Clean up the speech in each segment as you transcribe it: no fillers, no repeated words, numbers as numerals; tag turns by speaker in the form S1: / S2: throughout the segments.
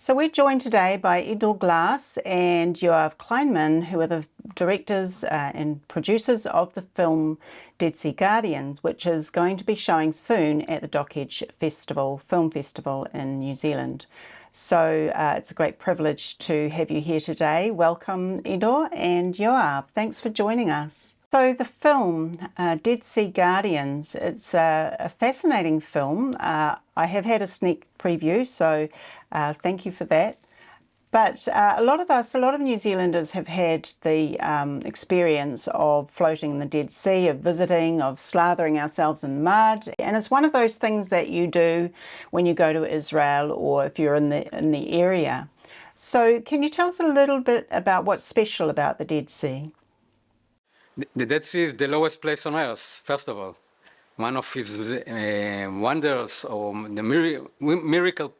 S1: So we're joined today by Idor Glass and Yoav Kleinman, who are the directors and producers of the film Dead Sea Guardians, which is going to be showing soon at the Dock Edge Film Festival in New Zealand. So it's a great privilege to have you here today. Welcome, Idor and Yoav. Thanks for joining us. So the film, Dead Sea Guardians, it's a fascinating film. I have had a sneak preview, so thank you for that. But a lot of New Zealanders have had the experience of floating in the Dead Sea, of visiting, of slathering ourselves in mud. And it's one of those things that you do when you go to Israel or if you're in the area. So can you tell us a little bit about what's special about the Dead Sea?
S2: The Dead Sea is the lowest place on earth, first of all. One of his wonders or the miracle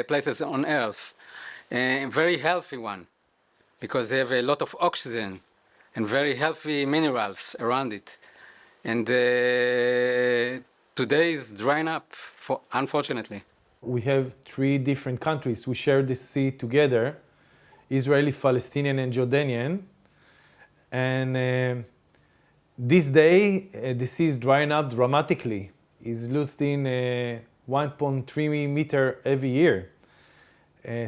S2: places on earth. A very healthy one, because they have a lot of oxygen and very healthy minerals around it. And today is drying up, unfortunately.
S3: We have three different countries. We share the sea together, Israeli, Palestinian, and Jordanian. And this day, the sea is drying up dramatically. It's losing 1.3 meter every year.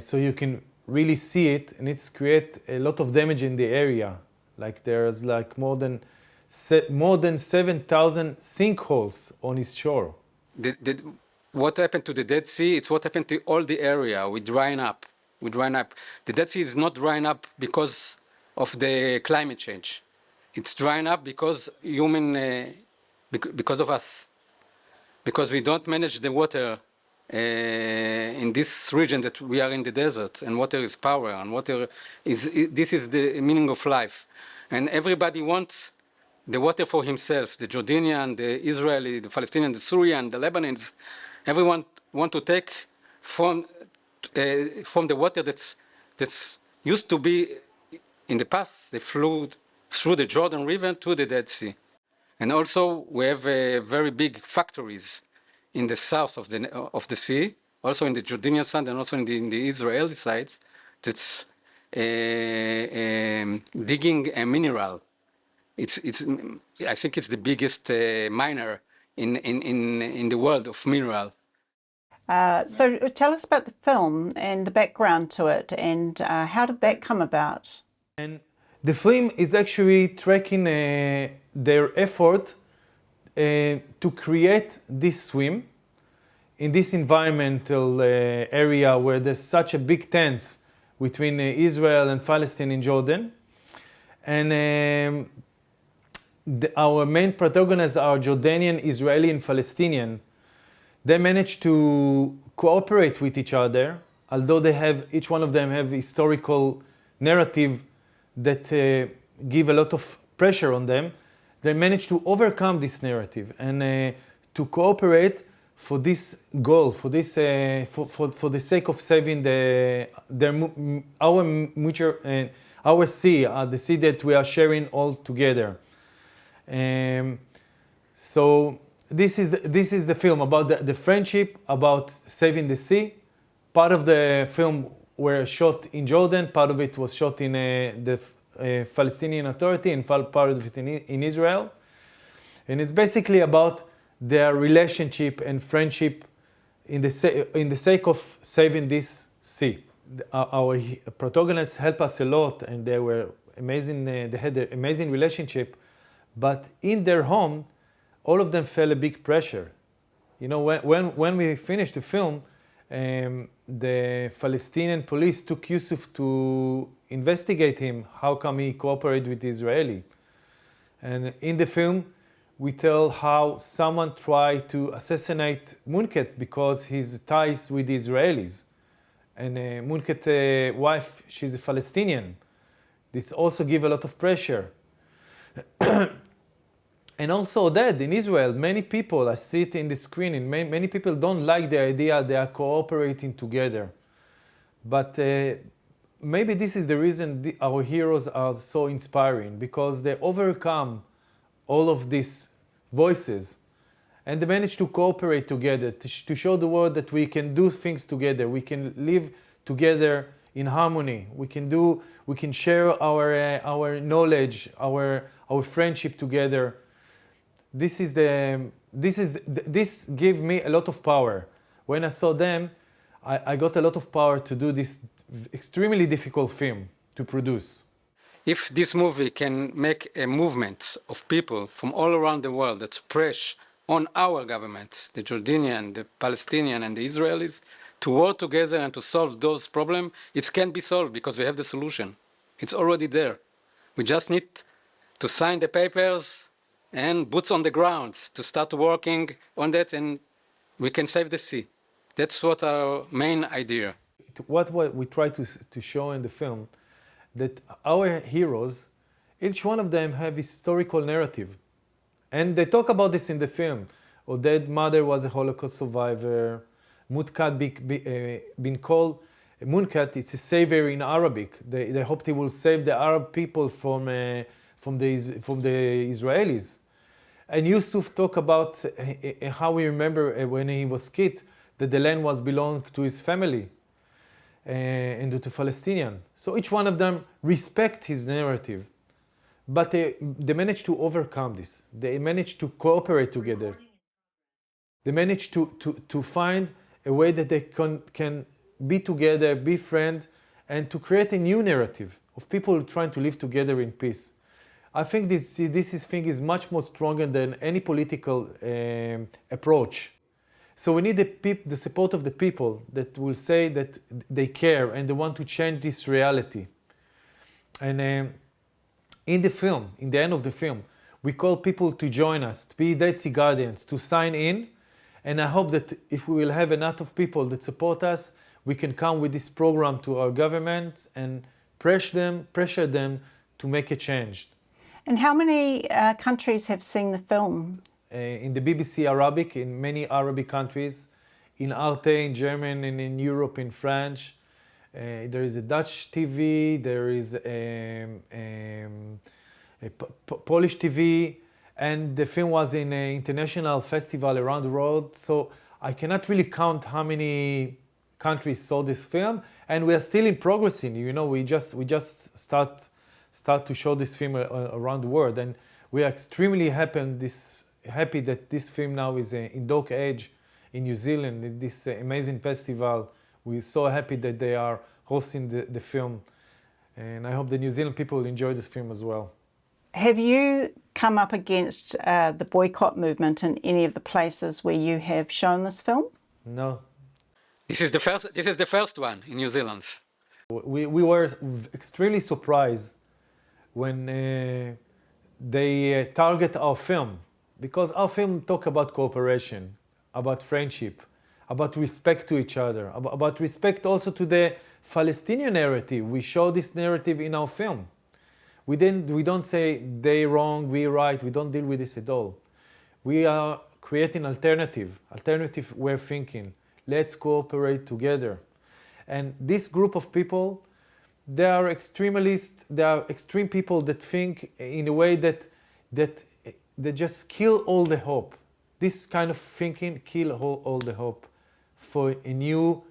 S3: So you can really see it, and it's create a lot of damage in the area. Like there's like more than 7,000 sinkholes on its shore.
S2: What happened to the Dead Sea? It's what happened to all the area. We're drying up. The Dead Sea is not drying up because of the climate change. It's drying up because because of us. Because we don't manage the water in this region that we are in the desert, and water is power, and this is the meaning of life. And everybody wants the water for himself, the Jordanian, the Israeli, the Palestinian, the Syrian, the Lebanese. Everyone want to take from the water that's used to be in the past. They flew through the Jordan River to the Dead Sea. And also we have very big factories in the south of the sea, also in the Jordanian side and also in the Israeli side, that's digging a mineral. I think it's the biggest miner in the world of mineral.
S1: So tell us about the film and the background to it, and how did that come about?
S3: And the film is actually tracking their effort to create this swim in this environmental area where there's such a big tense between Israel and Palestine in Jordan. And our main protagonists are Jordanian, Israeli, and Palestinian. They managed to cooperate with each other, although each one of them have historical narrative that give a lot of pressure on them. They managed to overcome this narrative and to cooperate for this goal, for the sake of saving our sea, the sea that we are sharing all together. So this is the film about the friendship, about saving the sea. Part of the film were shot in Jordan, part of it was shot in the Palestinian Authority, and part of it in Israel. And it's basically about their relationship and friendship in the sake of saving this sea. Our protagonists helped us a lot, and they were amazing. They had an amazing relationship, but in their home, all of them felt a big pressure. You know, when we finished the film, the Palestinian police took Yusuf to investigate him. How come he cooperated with the Israeli? And in the film, we tell how someone tried to assassinate Munket because his ties with the Israelis. And Munket's wife, she's a Palestinian. This also gives a lot of pressure. And also that in Israel, many people, I see it in the screen, and many people don't like the idea they are cooperating together. But maybe this is the reason our heroes are so inspiring, because they overcome all of these voices and they manage to cooperate together, to show the world that we can do things together, we can live together in harmony. We can share our knowledge, our friendship together. This gave me a lot of power. When I saw them, I got a lot of power to do this extremely difficult film to produce.
S2: If this movie can make a movement of people from all around the world that's press on our government, the Jordanian, the Palestinian, and the Israelis, to work together and to solve those problems, it can be solved because we have the solution. It's already there. We just need to sign the papers and boots on the ground to start working on that, and we can save the sea. That's what our main idea.
S3: What we try to show in the film, that our heroes, each one of them have historical narrative. And they talk about this in the film. Oded's mother was a Holocaust survivor. Mutkat been called, Munkat, it's a savior in Arabic. They hoped he will save the Arab people from the Israelis. And Yusuf talk about how we remember when he was kid, that the land was belonged to his family and to Palestinian. So each one of them respect his narrative. But they managed to overcome this. They managed to cooperate together. They managed to find a way that they can be together, be friends, and to create a new narrative of people trying to live together in peace. I think this thing is much more stronger than any political approach. So we need the support of the people that will say that they care and they want to change this reality. And in the film, in the end of the film, we call people to join us, to be Dead Sea Guardians, to sign in. And I hope that if we will have enough of people that support us, we can come with this program to our government and pressure them to make a change.
S1: And how many countries have seen the film?
S3: In the BBC Arabic, in many Arabic countries, in Arte, in German, and in Europe, in French. There is a Dutch TV, there is a Polish TV, and the film was in an international festival around the world. So I cannot really count how many countries saw this film, and we are still in progress. We just start to show this film around the world, and we are extremely happy that this film now is in Dock Age in New Zealand, in this amazing festival. We're so happy that they are hosting the film, and I hope the New Zealand people will enjoy this film as well.
S1: Have you come up against the boycott movement in any of the places where you have shown this film?
S3: No.
S2: This is the first one in New Zealand.
S3: We were extremely surprised when they target our film, because our film talk about cooperation, about friendship, about respect to each other, about respect also to the Palestinian narrative. We show this narrative in our film. We don't say they wrong, we right. We don't deal with this at all. We are creating alternative way of thinking. Let's cooperate together. And this group of people, they are extremists. They are extreme people that think in a way that they just kill all the hope. This kind of thinking kill all the hope for a new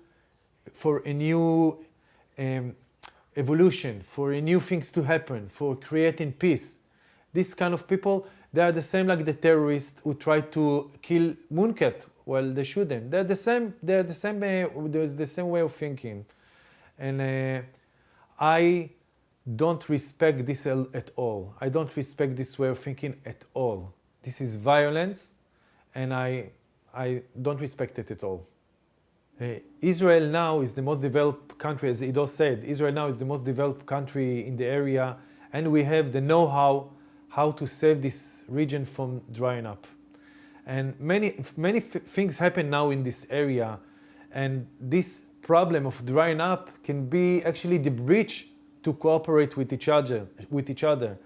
S3: evolution, for new things to happen, for creating peace. This kind of people, they are the same like the terrorists who try to kill Munkat while they shouldn't. They're the same. There's the same way of thinking, and I don't respect this at all. I don't respect this way of thinking at all. This is violence, and I don't respect it at all. Israel now is the most developed country, as Ido said. Israel now is the most developed country in the area, and we have the know-how how to save this region from drying up. And many things happen now in this area, and this problem of drying up can be actually the bridge to cooperate with each other.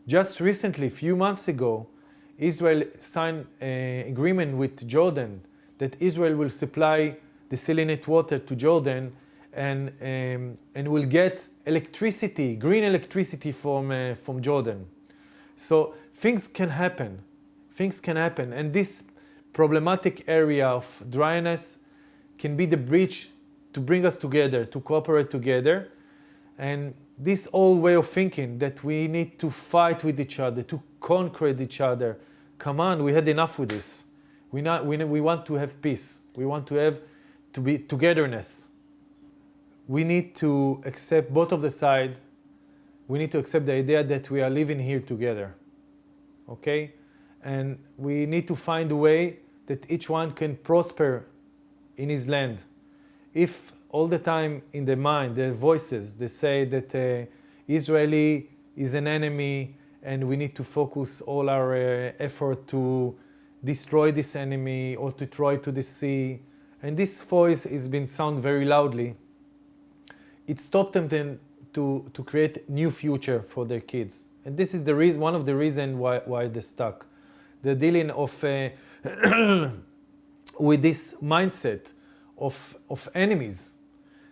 S3: Just recently, a few months ago, Israel signed an agreement with Jordan that Israel will supply the salinate water to Jordan and will get electricity, green electricity from Jordan. So things can happen. And this problematic area of dryness can be the bridge to bring us together, to cooperate together. And this old way of thinking that we need to fight with each other, to conquer each other, come on, we had enough with this. We want to have peace. We want to be togetherness. We need to accept both of the sides. We need to accept the idea that we are living here together. Okay? And we need to find a way that each one can prosper in his land. If all the time in the mind, the voices, they say that Israeli is an enemy and we need to focus all our effort to destroy this enemy or to throw it to the sea. And this voice has been sound very loudly. It stopped them then to create new future for their kids. And this is the reason, one of the reasons why they're stuck. They're dealing with this mindset of enemies.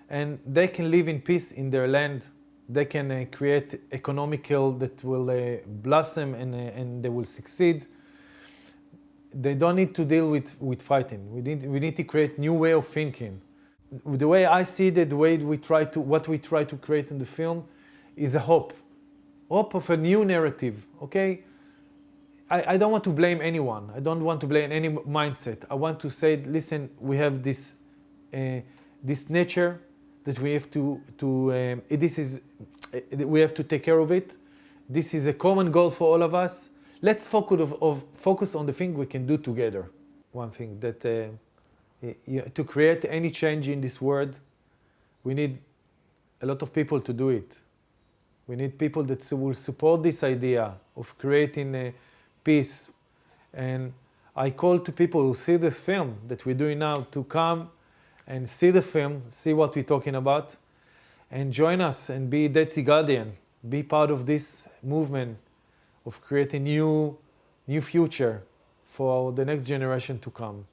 S3: And they can live in peace in their land. They can create economical that will blossom and they will succeed. They don't need to deal with fighting. We need to create new way of thinking. The way I see it, the way what we try to create in the film is a hope of a new narrative, okay? I don't want to blame anyone. I don't want to blame any mindset. I want to say, listen, we have this nature that we have we have to take care of it. This is a common goal for all of us. Let's focus on the thing we can do together. One thing that to create any change in this world, we need a lot of people to do it. We need people that will support this idea of creating peace. And I call to people who see this film that we're doing now to come and see the film, see what we're talking about, and join us and be Dead Sea Guardian, be part of this movement of creating new future for the next generation to come.